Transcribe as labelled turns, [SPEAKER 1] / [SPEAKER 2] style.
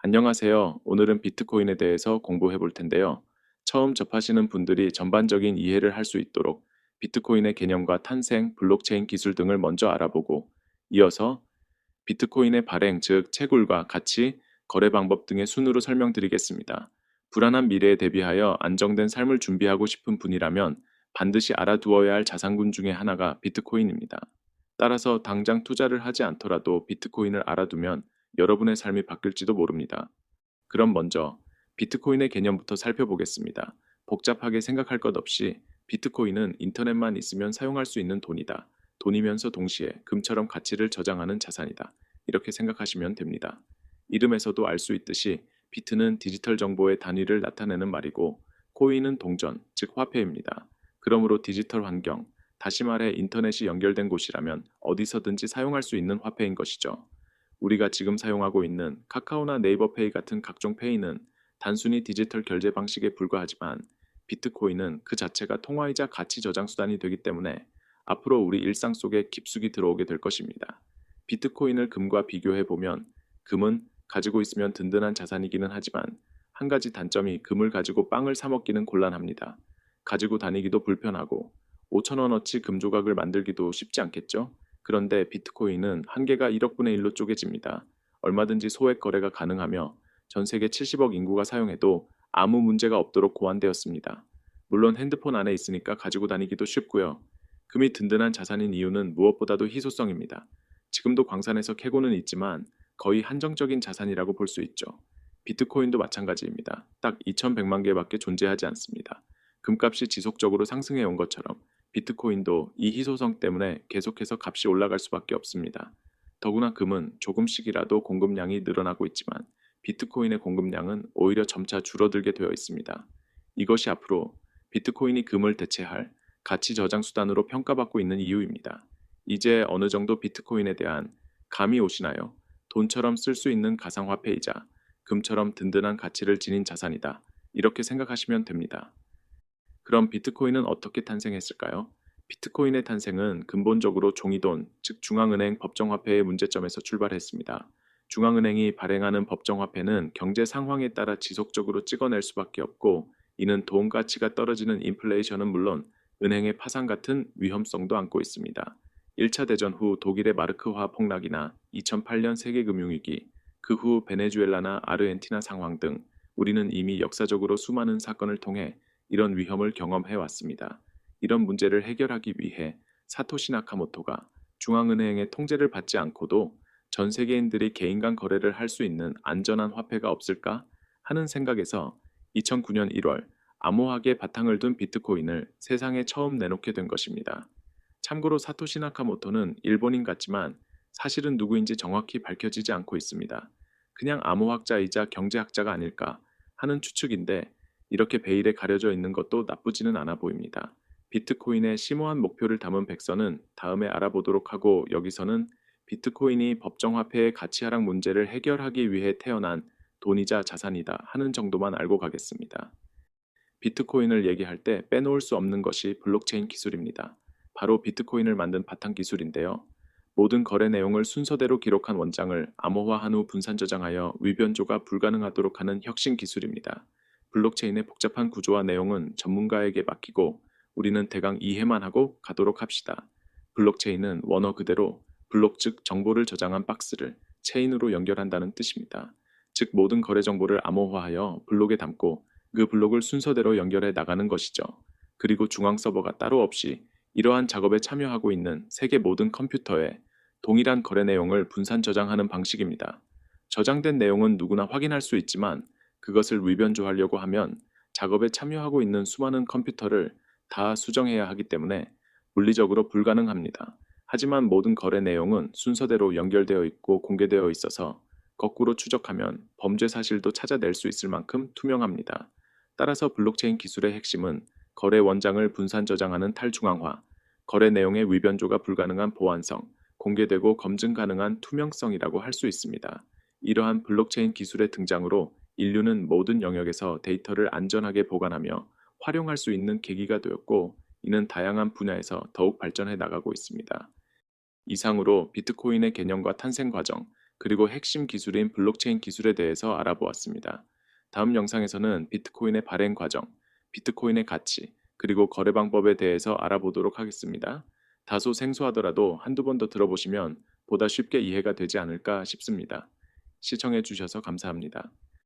[SPEAKER 1] 안녕하세요. 오늘은 비트코인에 대해서 공부해 볼 텐데요. 처음 접하시는 분들이 전반적인 이해를 할 수 있도록 비트코인의 개념과 탄생, 블록체인 기술 등을 먼저 알아보고 이어서 비트코인의 발행, 즉 채굴과 가치, 거래 방법 등의 순으로 설명드리겠습니다. 불안한 미래에 대비하여 안정된 삶을 준비하고 싶은 분이라면 반드시 알아두어야 할 자산군 중에 하나가 비트코인입니다. 따라서 당장 투자를 하지 않더라도 비트코인을 알아두면 여러분의 삶이 바뀔지도 모릅니다. 그럼 먼저 비트코인의 개념부터 살펴보겠습니다. 복잡하게 생각할 것 없이 비트코인은 인터넷만 있으면 사용할 수 있는 돈이다. 돈이면서 동시에 금처럼 가치를 저장하는 자산이다. 이렇게 생각하시면 됩니다. 이름에서도 알 수 있듯이 비트는 디지털 정보의 단위를 나타내는 말이고 코인은 동전, 즉 화폐입니다. 그러므로 디지털 환경, 다시 말해 인터넷이 연결된 곳이라면 어디서든지 사용할 수 있는 화폐인 것이죠. 우리가 지금 사용하고 있는 카카오나 네이버 페이 같은 각종 페이는 단순히 디지털 결제 방식에 불과하지만 비트코인은 그 자체가 통화이자 가치 저장 수단이 되기 때문에 앞으로 우리 일상 속에 깊숙이 들어오게 될 것입니다. 비트코인을 금과 비교해 보면 금은 가지고 있으면 든든한 자산이기는 하지만 한 가지 단점이 금을 가지고 빵을 사 먹기는 곤란합니다. 가지고 다니기도 불편하고 5,000원어치 금 조각을 만들기도 쉽지 않겠죠? 그런데 비트코인은 한계가 1억분의 1로 쪼개집니다. 얼마든지 소액 거래가 가능하며 전 세계 70억 인구가 사용해도 아무 문제가 없도록 고안되었습니다. 물론 핸드폰 안에 있으니까 가지고 다니기도 쉽고요. 금이 든든한 자산인 이유는 무엇보다도 희소성입니다. 지금도 광산에서 캐고는 있지만 거의 한정적인 자산이라고 볼 수 있죠. 비트코인도 마찬가지입니다. 딱 2,100만 개밖에 존재하지 않습니다. 금값이 지속적으로 상승해 온 것처럼 비트코인도 이 희소성 때문에 계속해서 값이 올라갈 수밖에 없습니다. 더구나 금은 조금씩이라도 공급량이 늘어나고 있지만 비트코인의 공급량은 오히려 점차 줄어들게 되어 있습니다. 이것이 앞으로 비트코인이 금을 대체할 가치 저장 수단으로 평가받고 있는 이유입니다. 이제 어느 정도 비트코인에 대한 감이 오시나요? 돈처럼 쓸 수 있는 가상화폐이자 금처럼 든든한 가치를 지닌 자산이다. 이렇게 생각하시면 됩니다. 그럼 비트코인은 어떻게 탄생했을까요? 비트코인의 탄생은 근본적으로 종이돈, 즉 중앙은행 법정화폐의 문제점에서 출발했습니다. 중앙은행이 발행하는 법정화폐는 경제 상황에 따라 지속적으로 찍어낼 수밖에 없고 이는 돈 가치가 떨어지는 인플레이션은 물론 은행의 파산 같은 위험성도 안고 있습니다. 1차 대전 후 독일의 마르크화 폭락이나 2008년 세계금융위기, 그 후 베네수엘라나 아르헨티나 상황 등 우리는 이미 역사적으로 수많은 사건을 통해 이런 위험을 경험해 왔습니다. 이런 문제를 해결하기 위해 사토시 나카모토가 중앙은행의 통제를 받지 않고도 전 세계인들이 개인 간 거래를 할 수 있는 안전한 화폐가 없을까 하는 생각에서 2009년 1월 암호학의 바탕을 둔 비트코인을 세상에 처음 내놓게 된 것입니다. 참고로 사토시 나카모토는 일본인 같지만 사실은 누구인지 정확히 밝혀지지 않고 있습니다. 그냥 암호학자이자 경제학자가 아닐까 하는 추측인데 이렇게 베일에 가려져 있는 것도 나쁘지는 않아 보입니다. 비트코인의 심오한 목표를 담은 백서는 다음에 알아보도록 하고 여기서는 비트코인이 법정화폐의 가치 하락 문제를 해결하기 위해 태어난 돈이자 자산이다 하는 정도만 알고 가겠습니다. 비트코인을 얘기할 때 빼놓을 수 없는 것이 블록체인 기술입니다. 바로 비트코인을 만든 바탕 기술인데요. 모든 거래 내용을 순서대로 기록한 원장을 암호화한 후 분산 저장하여 위변조가 불가능하도록 하는 혁신 기술입니다. 블록체인의 복잡한 구조와 내용은 전문가에게 맡기고 우리는 대강 이해만 하고 가도록 합시다. 블록체인은 원어 그대로 블록 즉 정보를 저장한 박스를 체인으로 연결한다는 뜻입니다. 즉 모든 거래 정보를 암호화하여 블록에 담고 그 블록을 순서대로 연결해 나가는 것이죠. 그리고 중앙 서버가 따로 없이 이러한 작업에 참여하고 있는 세계 모든 컴퓨터에 동일한 거래 내용을 분산 저장하는 방식입니다. 저장된 내용은 누구나 확인할 수 있지만 그것을 위변조하려고 하면 작업에 참여하고 있는 수많은 컴퓨터를 다 수정해야 하기 때문에 물리적으로 불가능합니다. 하지만 모든 거래 내용은 순서대로 연결되어 있고 공개되어 있어서 거꾸로 추적하면 범죄 사실도 찾아낼 수 있을 만큼 투명합니다. 따라서 블록체인 기술의 핵심은 거래 원장을 분산 저장하는 탈중앙화, 거래 내용의 위변조가 불가능한 보안성, 공개되고 검증 가능한 투명성이라고 할 수 있습니다. 이러한 블록체인 기술의 등장으로 인류는 모든 영역에서 데이터를 안전하게 보관하며 활용할 수 있는 계기가 되었고, 이는 다양한 분야에서 더욱 발전해 나가고 있습니다. 이상으로 비트코인의 개념과 탄생 과정, 그리고 핵심 기술인 블록체인 기술에 대해서 알아보았습니다. 다음 영상에서는 비트코인의 발행 과정, 비트코인의 가치, 그리고 거래 방법에 대해서 알아보도록 하겠습니다. 다소 생소하더라도 한두 번 더 들어보시면 보다 쉽게 이해가 되지 않을까 싶습니다. 시청해 주셔서 감사합니다.